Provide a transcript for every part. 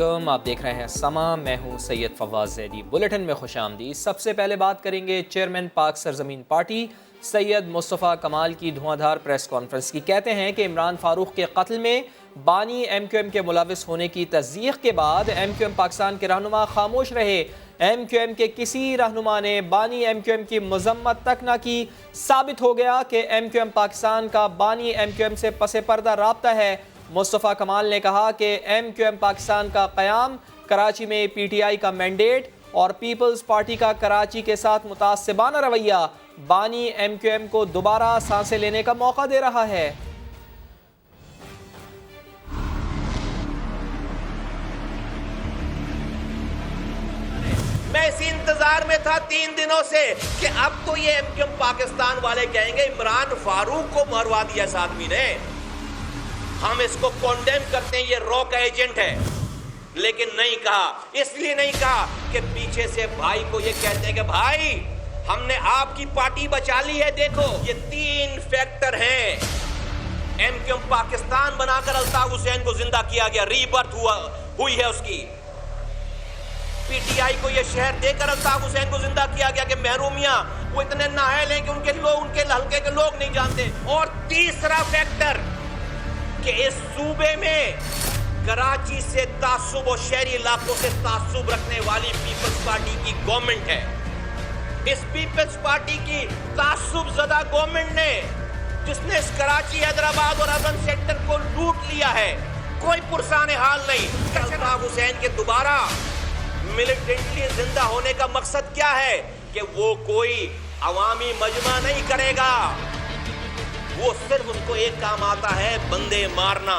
علیکم، آپ دیکھ رہے ہیں سما، میں ہوں سید فواز زیدی۔ بلیٹن میں خوش آمدید۔ سب سے پہلے بات کریں گے چیئرمین پاک سرزمین پارٹی سید مصطفیٰ کمال کی دھواں دھار پریس کانفرنس کی۔ کہتے ہیں کہ عمران فاروق کے قتل میں بانی ایم کیو ایم کے ملوث ہونے کی تصدیق کے بعد ایم کیو ایم پاکستان کے رہنما خاموش رہے۔ ایم کیو ایم کے کسی رہنما نے بانی ایم کیو ایم کی مذمت تک نہ کی۔ ثابت ہو گیا کہ ایم کیو ایم پاکستان کا بانی ایم کیو ایم سے پس پردہ رابطہ ہے۔ مصطفیٰ کمال نے کہا کہ ایم کیو ایم پاکستان کا قیام کراچی میں پی ٹی آئی کا مینڈیٹ اور پیپلز پارٹی کا کراچی کے ساتھ متعصبانہ رویہ بانی ایم کیو ایم کو دوبارہ سانسیں لینے کا موقع دے رہا ہے۔ میں اسی انتظار میں تھا 3 دنوں سے کہ اب تو یہ ایم کیو ایم پاکستان والے کہیں گے عمران فاروق کو مروا دیا اس آدمی نے، ہم اس کو کونڈیم کرتے ہیں، یہ رو کا ایجنٹ ہے۔ لیکن نہیں کہا، اس لیے نہیں کہا کہ پیچھے سے بھائی کو یہ کہتے ہیں کہ بھائی ہم نے آپ کی پارٹی بچا لی ہے۔ دیکھو یہ 3 فیکٹر ہیں۔ ایم کیو ایم پاکستان بنا کر الطاف حسین کو زندہ کیا گیا، ری برتھ ہوئی ہے اس کی۔ پی ٹی آئی کو یہ شہر دے کر الطاف حسین کو زندہ کیا گیا کہ محرومیاں وہ اتنے نااہل ہیں کہ ان کے حلقے کے لوگ نہیں جانتے۔ اور تیسرا فیکٹر کہ اس صوبے میں کراچی سے تعصب و شہری علاقوں سے تعصب رکھنے والی پیپلز پارٹی کی گورنمنٹ ہے۔ اس پیپلز پارٹی کی تعصب زدہ گورنمنٹ نے، جس نے اس کراچی، حیدرآباد اور اربن سیکٹر کو لوٹ لیا ہے، کوئی پرسان حال نہیں۔ الطاف حسین کے دوبارہ ملیٹنٹلی زندہ ہونے کا مقصد کیا ہے کہ وہ کوئی عوامی مجمع نہیں کرے گا، وہ صرف اس کو ایک کام آتا ہے، بندے مارنا۔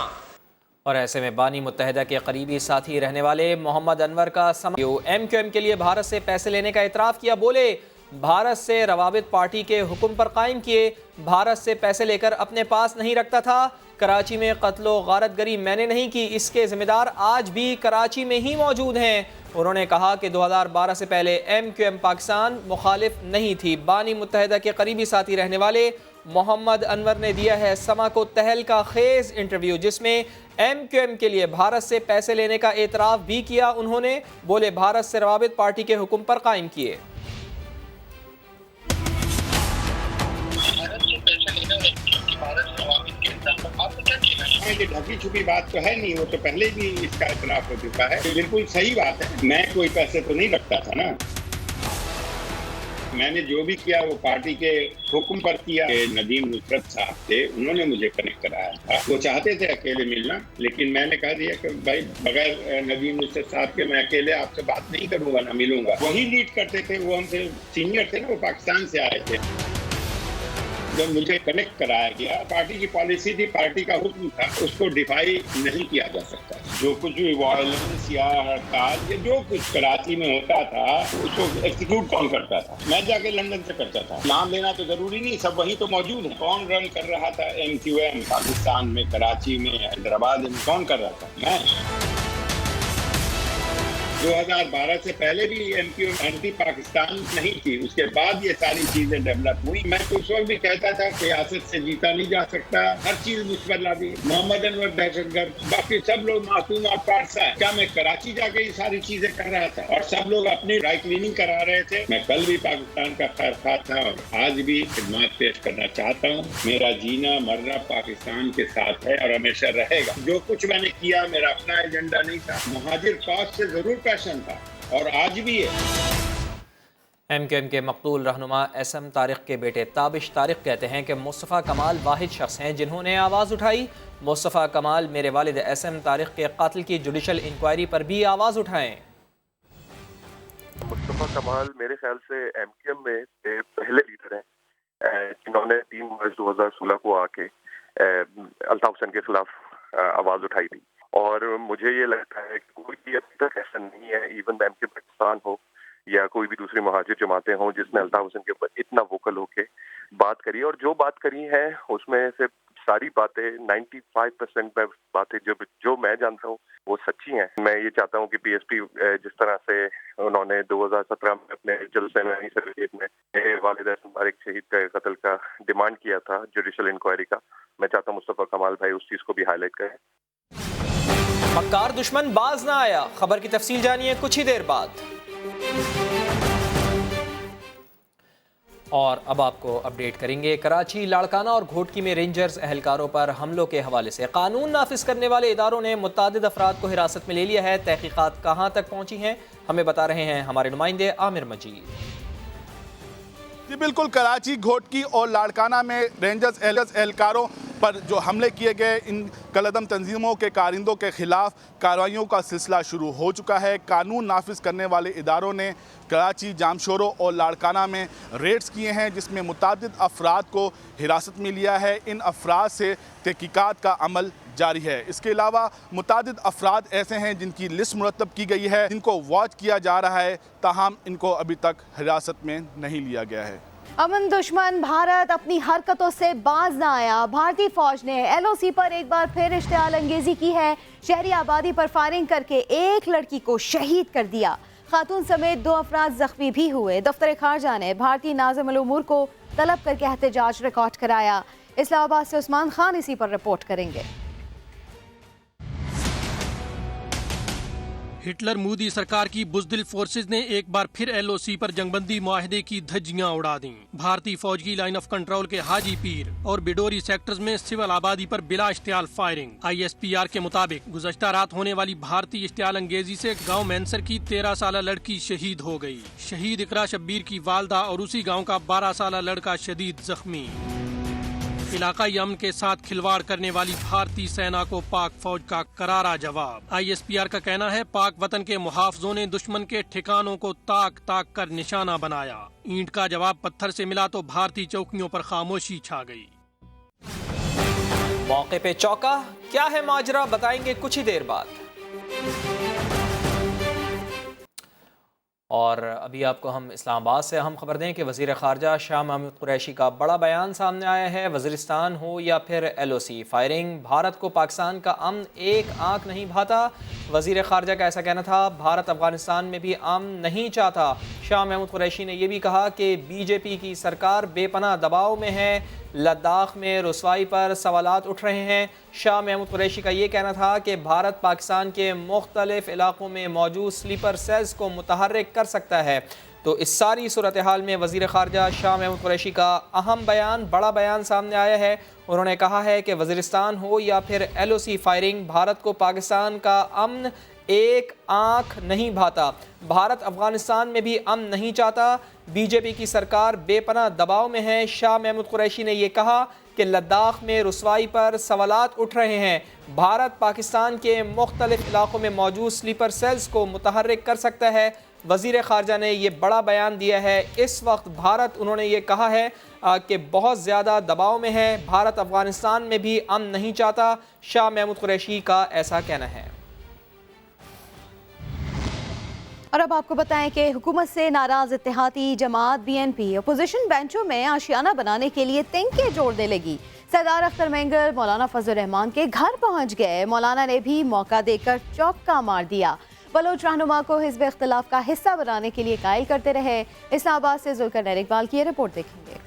اور ایسے میں بانی متحدہ کے قریبی ساتھی رہنے والے محمد انور کا ایم کیو ایم کے لیے بھارت سے پیسے لینے کا اعتراف کیا۔ بولے بھارت سے روابط پارٹی کے حکم پر قائم کیے، بھارت سے پیسے لے کر اپنے پاس نہیں رکھتا تھا۔ کراچی میں قتل و غارت گری میں نے نہیں کی، اس کے ذمہ دار آج بھی کراچی میں ہی موجود ہیں۔ انہوں نے کہا کہ 2012 سے پہلے ایم کیو ایم پاکستان مخالف نہیں تھی۔ بانی متحدہ کے قریبی ساتھی رہنے والے محمد انور نے دیا ہے سما کو تہلکہ خیز انٹرویو، جس میں ایم کیو ایم کے لیے بھارت سے پیسے لینے کا اعتراف بھی کیا۔ انہوں نے بولے بھارت سے روابط پارٹی کے حکم پر قائم کیے۔ یہ ڈھکی چھپی بات تو ہے نہیں، وہ تو پہلے بھی اس کا اعتراف ہو چکا ہے۔ بالکل صحیح بات ہے، میں کوئی پیسے تو نہیں رکھتا تھا نا، میں نے جو بھی کیا وہ پارٹی کے حکم پر کیا۔ ندیم نصرت صاحب تھے، انہوں نے مجھے کنیکٹ کرایا تھا، وہ چاہتے تھے اکیلے ملنا، لیکن میں نے کہا دیا کہ بھائی بغیر ندیم نصرت صاحب کے میں اکیلے آپ سے بات نہیں کروں گا، نہ ملوں گا۔ وہی لیڈ کرتے تھے، وہ ہم سے سینئر تھے نا، وہ پاکستان سے آئے تھے۔ جب مجھے کنیکٹ کرایا گیا، پارٹی کی پالیسی تھی، پارٹی کا حکم تھا، اس کو ڈیفائی نہیں کیا جا سکتا۔ جو کچھ بھی وائلنس یا ہڑتال یا جو کچھ کراچی میں ہوتا تھا اس کو ایکسیکیوٹ کون کرتا تھا؟ میں جا کے لندن سے کرتا تھا۔ نام لینا تو ضروری نہیں، سب وہی تو موجود ہیں۔ کون رن کر رہا تھا ایم کیو ایم پاکستان میں، کراچی میں، حیدرآباد میں؟ کون کر رہا تھا؟ میں۔ 2012 سے پہلے بھی M Q M anti Pakistan نہیں تھی، اس کے بعد یہ ساری چیزیں ڈیولپ ہوئی۔ میں تو اس وقت بھی کہتا تھا سیاست سے جیتا نہیں جا سکتا، ہر چیز مجھ پر لا دی، محمد انور دہشت گرد، باقی سب لوگ معصوم اور پارسا ہے۔ کیا میں کراچی جا کے یہ ساری چیزیں کر رہا تھا اور سب لوگ اپنی ڈرائی کلیننگ کرا رہے تھے؟ میں کل بھی پاکستان کا خیر خواہ تھا اور آج بھی خدمات پیش کرنا چاہتا ہوں۔ میرا جینا مرنا پاکستان کے ساتھ ہے اور ہمیشہ رہے گا۔ جو کچھ میں نے کیا میرا اپنا ایجنڈا نہیں تھا، مہاجر کاز سے ضرور پیشن تھا اور آج بھی ہے۔ ایم کیو ایم کے مقتول رہنما ایس ایم طارق کے بیٹے تابش طارق کہتے ہیں کہ مصطفیٰ کمال واحد شخص ہیں جنہوں نے آواز اٹھائی۔ مصطفیٰ کمال میرے والد ایس ایم طارق کے قاتل کی جوڈیشل انکوائری پر بھی آواز اٹھائیں۔ مصطفیٰ کمال میرے خیال سے ایم کیو ایم میں پہلے لیڈر ہیں جنہوں نے 3 مارچ 2016 کو آ کے الطاف حسین کے خلاف آواز اٹھائی تھی، اور مجھے یہ لگتا ہے کہ کوئی بھی ابھی تک ایسا نہیں ہے، ایون ایم کیو پاکستان ہو یا کوئی بھی دوسری مہاجر جماعتیں ہوں، جس نے الطاف حسین کے اوپر اتنا ووکل ہو کے بات کری، اور جو بات کری ہے اس میں سے ساری باتیں 95% باتیں جو میں جانتا ہوں وہ سچی ہیں۔ میں یہ چاہتا ہوں کہ پی ایس پی جس طرح سے انہوں نے 2017 میں اپنے جلسے میں سیکریٹریٹ میں والد ایس ایم طارق شہید کے قتل کا ڈیمانڈ کیا تھا جوڈیشل انکوائری کا، میں چاہتا ہوں مصطفیٰ کمال بھائی اس چیز کو بھی ہائی لائٹ کریں۔ مکار دشمن باز نہ آیا، خبر کی تفصیل جانیے کچھ ہی دیر بعد۔ اور اب آپ کو اپڈیٹ کریں گے کراچی، لاڑکانہ اور گھوٹکی میں رینجرز اہلکاروں پر حملوں کے حوالے سے قانون نافذ کرنے والے اداروں نے متعدد افراد کو حراست میں لے لیا ہے۔ تحقیقات کہاں تک پہنچی ہیں ہمیں بتا رہے ہیں ہمارے نمائندے عامر مجید۔ جی بالکل، کراچی، گھوٹکی اور لاڑکانہ میں رینجرز اہلکاروں پر جو حملے کیے گئے، ان کالعدم تنظیموں کے کارندوں کے خلاف کارروائیوں کا سلسلہ شروع ہو چکا ہے۔ قانون نافذ کرنے والے اداروں نے کراچی، جامشورو اور لاڑکانہ میں ریڈز کیے ہیں، جس میں متعدد افراد کو حراست میں لیا ہے۔ ان افراد سے تحقیقات کا عمل جاری ہے۔ اس کے علاوہ متعدد افراد ایسے ہیں جن کی لسٹ مرتب کی گئی ہے، جن کو واچ کیا جا رہا ہے، تاہم ان کو ابھی تک حراست میں نہیں لیا گیا ہے۔ امن دشمن بھارت اپنی حرکتوں سے باز نہ آیا۔ بھارتی فوج نے ایل او سی پر ایک بار پھر اشتعال انگیزی کی ہے۔ شہری آبادی پر فائرنگ کر کے ایک لڑکی کو شہید کر دیا۔ خاتون سمیت 2 افراد زخمی بھی ہوئے۔ دفتر خارجہ نے بھارتی ناظم الامور کو طلب کر کے احتجاج ریکارڈ کرایا۔ اسلام آباد سے عثمان خان اسی پر رپورٹ کریں گے۔ ہٹلر مودی سرکار کی بزدل فورسز نے ایک بار پھر ایل او سی پر جنگ بندی معاہدے کی دھجیاں اڑا دیں۔ بھارتی فوج کی لائن آف کنٹرول کے حاجی پیر اور بیڈوری سیکٹرز میں سول آبادی پر بلا اشتعال firing. I S P R کے مطابق گزشتہ رات ہونے والی بھارتی اشتعال انگیزی سے گاؤں مینسر کی 13 سالہ لڑکی شہید ہو گئی۔ شہید اقرا شبیر کی والدہ اور اسی گاؤں کا 12 سالہ لڑکا شدید زخمی۔ علاقائی امن کے ساتھ کھلواڑ کرنے والی بھارتی سینا کو پاک فوج کا کرارا جواب۔ آئی ایس پی آر کا کہنا ہے پاک وطن کے محافظوں نے دشمن کے ٹھکانوں کو تاک تاک کر نشانہ بنایا۔ اینٹ کا جواب پتھر سے ملا تو بھارتی چوکیوں پر خاموشی چھا گئی۔ موقع پہ چوکا، کیا ہے ماجرا بتائیں گے کچھ ہی دیر بعد۔ اور ابھی آپ کو ہم اسلام آباد سے اہم خبر دیں کہ وزیر خارجہ شاہ محمود قریشی کا بڑا بیان سامنے آیا ہے۔ وزیرستان ہو یا پھر ایل او سی، فائرنگ بھارت کو پاکستان کا امن ایک آنکھ نہیں بھاتا۔ وزیر خارجہ کا ایسا کہنا تھا۔ بھارت افغانستان میں بھی امن نہیں چاہتا۔ شاہ محمود قریشی نے یہ بھی کہا کہ بی جے پی کی سرکار بے پناہ دباؤ میں ہے۔ لداخ میں رسوائی پر سوالات اٹھ رہے ہیں۔ شاہ محمود قریشی کا یہ کہنا تھا کہ بھارت پاکستان کے مختلف علاقوں میں موجود سلیپر سیلز کو متحرک کر سکتا ہے۔ تو اس ساری صورتحال میں وزیر خارجہ شاہ محمود قریشی کا اہم بیان، بڑا بیان سامنے آیا ہے۔ انہوں نے کہا ہے کہ وزیرستان ہو یا پھر ایل او سی، فائرنگ بھارت کو پاکستان کا امن ایک آنکھ نہیں بھاتا۔ بھارت افغانستان میں بھی امن نہیں چاہتا۔ بی جے پی کی سرکار بے پناہ دباؤ میں ہے۔ شاہ محمود قریشی نے یہ کہا کہ لداخ میں رسوائی پر سوالات اٹھ رہے ہیں۔ بھارت پاکستان کے مختلف علاقوں میں موجود سلیپر سیلز کو متحرک کر سکتا ہے۔ وزیر خارجہ نے یہ بڑا بیان دیا ہے۔ اس وقت بھارت، انہوں نے یہ کہا ہے کہ بہت زیادہ دباؤ میں ہے۔ بھارت افغانستان میں بھی امن نہیں چاہتا۔ شاہ محمود قریشی کا ایسا کہنا ہے۔ اور اب آپ کو بتائیں کہ حکومت سے ناراض اتحادی جماعت بی این پی اپوزیشن بینچوں میں آشیانہ بنانے کے لیے تنکے جوڑنے لگی۔ سردار اختر مینگل مولانا فضل الرحمان کے گھر پہنچ گئے۔ مولانا نے بھی موقع دے کر چوکا مار دیا۔ بلوچ رہنما کو حزب اختلاف کا حصہ بنانے کے لیے قائل کرتے رہے۔ اسلام آباد سے ذوالقرنین اقبال کی یہ رپورٹ دیکھیں گے۔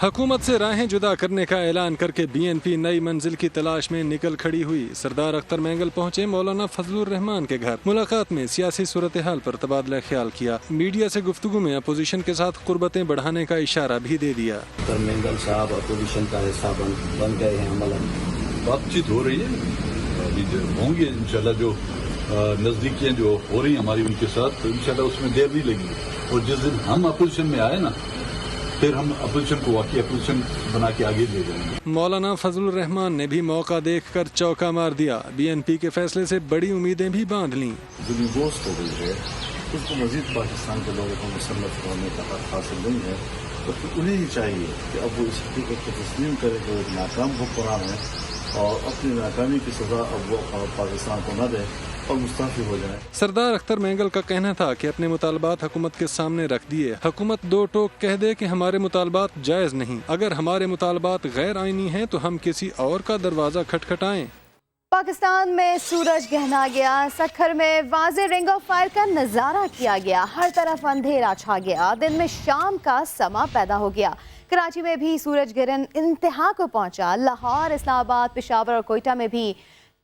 حکومت سے راہیں جدا کرنے کا اعلان کر کے بی این پی نئی منزل کی تلاش میں نکل کھڑی ہوئی۔ سردار اختر مینگل پہنچے مولانا فضل الرحمان کے گھر۔ ملاقات میں سیاسی صورتحال پر تبادلہ خیال کیا۔ میڈیا سے گفتگو میں اپوزیشن کے ساتھ قربتیں بڑھانے کا اشارہ بھی دے دیا۔ اختر مینگل صاحب اپوزیشن کا حصہ بن گئے ہیں۔ عملاً بات چیت ہو رہی ہے، ابھی ہوں گے انشاءاللہ جو نزدیکیاں جو ہو رہی ہیں ہماری ان کے ساتھ، تو انشاءاللہ اس میں دیر نہیں لگی۔ اور جس دن ہم اپوزیشن میں آئے نا، پھر ہم اپوزیشن کو واقعی اپوزیشن بنا کے آگے لے جائیں گے۔ مولانا فضل الرحمان نے بھی موقع دیکھ کر چوکا مار دیا۔ بی این پی کے فیصلے سے بڑی امیدیں بھی باندھ لیں۔ دنیا گوشت ہو گئی ہے، اس کو مزید پاکستان کے لوگوں کو مسلط ہونے کا حق حاصل نہیں ہے، تو انہیں ہی چاہیے کہ اب وہ اس حقیقت کو تسلیم کرے کہ وہ ایک ناکام حکمران ہے اور اپنی ناکامی کی سزا اب وہ پاکستان کو نہ دے اور مستعفی ہو جائے۔ سردار اختر مینگل کا کہنا تھا کہ اپنے مطالبات حکومت کے سامنے رکھ دیے۔ حکومت دو ٹوک کہہ دے کہ ہمارے مطالبات جائز نہیں، اگر ہمارے مطالبات غیر آئینی ہیں تو ہم کسی اور کا دروازہ کھٹکھٹائیں۔ پاکستان میں سورج گہنا گیا۔ سکھر میں واضح رنگ آف فائر کا نظارہ کیا گیا۔ ہر طرف اندھیرا چھا گیا۔ دن میں شام کا سما پیدا ہو گیا۔ کراچی میں بھی سورج گرہن انتہا کو پہنچا۔ لاہور، اسلام آباد، پشاور اور کوئٹہ میں بھی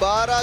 12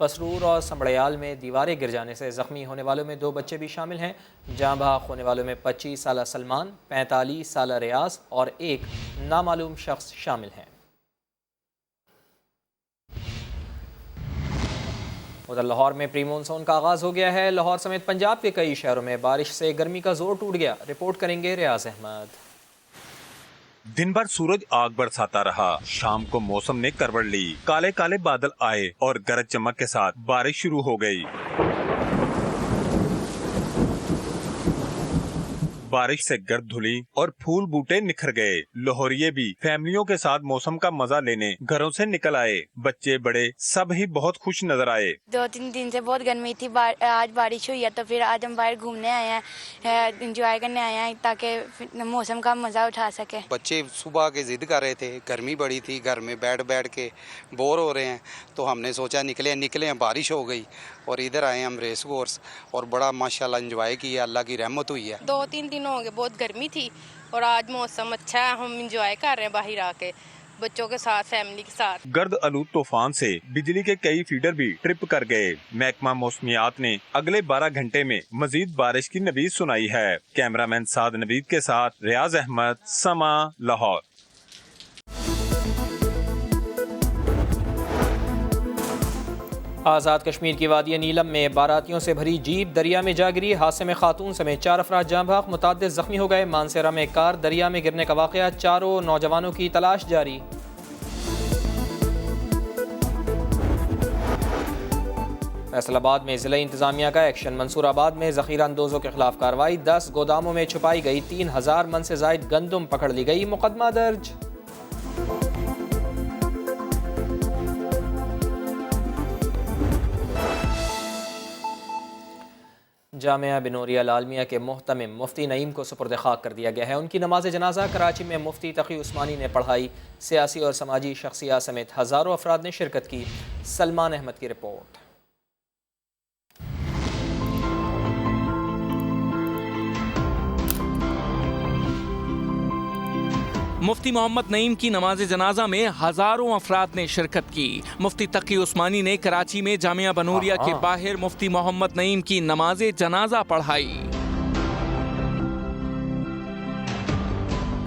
پسرور اور سمڑیال میں دیواریں گر جانے سے زخمی ہونے والوں میں 2 بچے بھی شامل ہیں۔ جاں بحق ہونے والوں میں 25 سالہ سلمان، 45 سالہ ریاض اور ایک نامعلوم شخص شامل ہیں۔ ادھر لاہور میں پری مونسون کا آغاز ہو گیا ہے۔ لاہور سمیت پنجاب کے کئی شہروں میں بارش سے گرمی کا زور ٹوٹ گیا۔ رپورٹ کریں گے ریاض احمد۔ دن بھر سورج آگ برساتا رہا، شام کو موسم نے کروٹ لی، کالے کالے بادل آئے اور گرج چمک کے ساتھ بارش شروع ہو گئی۔ بارش سے گرد دھلی اور پھول بوٹے نکھر گئے۔ لاہوریے بھی فیملیوں کے ساتھ موسم کا مزہ لینے گھروں سے نکل آئے۔ بچے بڑے سب ہی بہت خوش نظر آئے۔ 2-3 دن سے بہت گرمی تھی، آج بارش ہوئی ہے تو پھر آج ہم باہر گھومنے آئے ہیں، انجوائے کرنے آئے ہیں تاکہ موسم کا مزہ اٹھا سکے۔ بچے صبح کے ضد کر رہے تھے، گرمی بڑی تھی، گھر میں بیٹھ کے بور ہو رہے ہیں، تو ہم نے سوچا نکلے، بارش ہو گئی اور ادھر آئے ہم ریس کورس اور بڑا ماشاءاللہ انجوائے کیا، اللہ کی رحمت ہوئی ہے۔ 2-3 دن ہو گئے بہت گرمی تھی اور آج موسم اچھا ہے، ہم انجوائے کر رہے ہیں باہر آ کے بچوں کے ساتھ، فیملی کے ساتھ۔ گرد آلود طوفان سے بجلی کے کئی فیڈر بھی ٹرپ کر گئے۔ محکمہ موسمیات نے اگلے 12 گھنٹے میں مزید بارش کی نوید سنائی ہے۔ کیمرہ مین سعد نوید کے ساتھ ریاض احمد، سما، لاہور۔ آزاد کشمیر کی وادی نیلم میں باراتیوں سے بھری جیپ دریا میں جا گری۔ حادثے میں خاتون سمیت 4 افراد جاں بحق، متعدد زخمی ہو گئے۔ مانسیرا میں کار دریا میں گرنے کا واقعہ، 4 نوجوانوں کی تلاش جاری۔ فیصل آباد میں ضلعی انتظامیہ کا ایکشن، منصور آباد میں ذخیرہ اندوزوں کے خلاف کارروائی، 10 گوداموں میں چھپائی گئی 3000 من سے زائد گندم پکڑ لی گئی، مقدمہ درج۔ جامعہ بنوریہ العالمیہ کے محتمم مفتی نعیم کو سپرد خاک کر دیا گیا ہے۔ ان کی نماز جنازہ کراچی میں مفتی تقی عثمانی نے پڑھائی۔ سیاسی اور سماجی شخصیات سمیت ہزاروں افراد نے شرکت کی۔ سلمان احمد کی رپورٹ۔ مفتی محمد نعیم کی نماز جنازہ میں ہزاروں افراد نے شرکت کی۔ مفتی تقی عثمانی نے کراچی میں جامعہ بنوریہ کے باہر مفتی محمد نعیم کی نماز جنازہ پڑھائی۔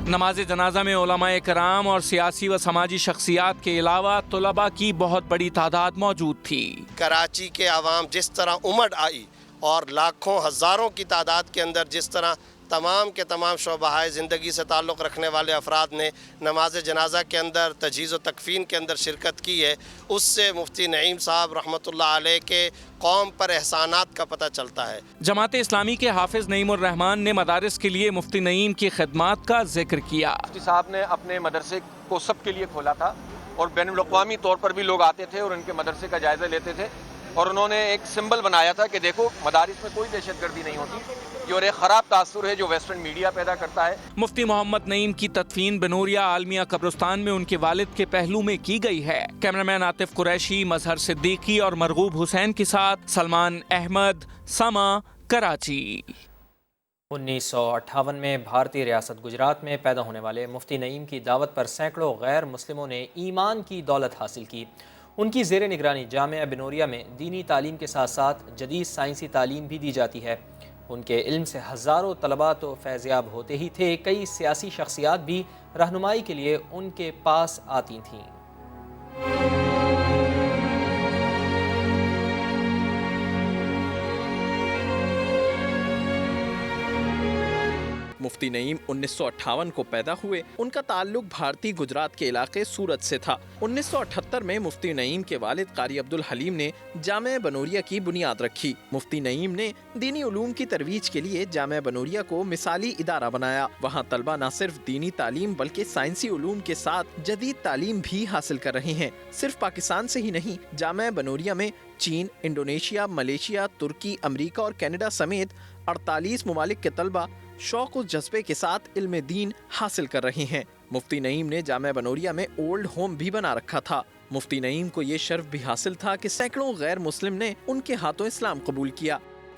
نماز جنازہ میں علماء کرام اور سیاسی و سماجی شخصیات کے علاوہ طلباء کی بہت بڑی تعداد موجود تھی۔ کراچی کے عوام جس طرح امڑ آئی اور لاکھوں ہزاروں کی تعداد کے اندر جس طرح تمام کے تمام شعبۂ زندگی سے تعلق رکھنے والے افراد نے نماز جنازہ کے اندر تجہیز و تکفین کے اندر شرکت کی ہے، اس سے مفتی نعیم صاحب رحمۃ اللہ علیہ کے قوم پر احسانات کا پتہ چلتا ہے۔ جماعت اسلامی کے حافظ نعیم الرحمان نے مدارس کے لیے مفتی نعیم کی خدمات کا ذکر کیا۔ مفتی صاحب نے اپنے مدرسے کو سب کے لیے کھولا تھا اور بین الاقوامی طور پر بھی لوگ آتے تھے اور ان کے مدرسے کا جائزہ لیتے تھے، اور انہوں نے ایک سمبل بنایا تھا کہ دیکھو مدارس میں کوئی دہشت گردی نہیں ہوتی، یہ اور ایک خراب تاثر ہے جو ویسٹرن میڈیا پیدا کرتا ہے۔ مفتی محمد نعیم کی تدفین بنوریہ عالمیہ قبرستان میں ان کے والد کے پہلو میں کی گئی ہے۔ کیمرامین عاطف قریشی، مظہر صدیقی اور مرغوب حسین کے ساتھ سلمان احمد، سما، کراچی۔ 1958 میں بھارتی ریاست گجرات میں پیدا ہونے والے مفتی نعیم کی دعوت پر سینکڑوں غیر مسلموں نے ایمان کی دولت حاصل کی۔ ان کی زیر نگرانی جامعہ بنوریہ میں دینی تعلیم کے ساتھ ساتھ جدید سائنسی تعلیم بھی دی جاتی ہے۔ ان کے علم سے ہزاروں طلباء تو فیضیاب ہوتے ہی تھے، کئی سیاسی شخصیات بھی رہنمائی کے لیے ان کے پاس آتی تھیں۔ مفتی نعیم 1958 کو پیدا ہوئے۔ ان کا تعلق بھارتی گجرات کے علاقے سورت سے تھا۔ 1978 میں مفتی نعیم کے والد قاری عبدالحلیم نے جامعہ بنوریہ کی بنیاد رکھی۔ مفتی نعیم نے دینی علوم کی ترویج کے لیے جامعہ بنوریہ کو مثالی ادارہ بنایا۔ وہاں طلبہ نہ صرف دینی تعلیم بلکہ سائنسی علوم کے ساتھ جدید تعلیم بھی حاصل کر رہے ہیں۔ صرف پاکستان سے ہی نہیں، جامعہ بنوریہ میں چین، انڈونیشیا، ملیشیا، ترکی، امریکہ اور کینیڈا سمیت 48 ممالک کے طلبہ شوق و جذبے کے ساتھ علم دین حاصل کر رہے ہیں۔ مفتی نعیم نے جامعہ بنوریہ میں اولڈ ہوم بھی بنا رکھا تھا۔ مفتی نعیم کو یہ شرف بھی حاصل تھا کہ سینکڑوں غیر مسلم نے ان کے ہاتھوں اسلام قبول کیا۔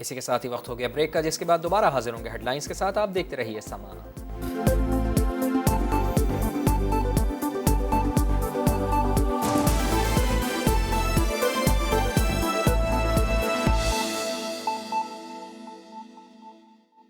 اسی کے ساتھ ہی وقت ہو گیا بریک کا، جس کے بعد دوبارہ حاضر ہوں گے ہیڈ لائنز کے ساتھ. آپ دیکھتے رہیے سما.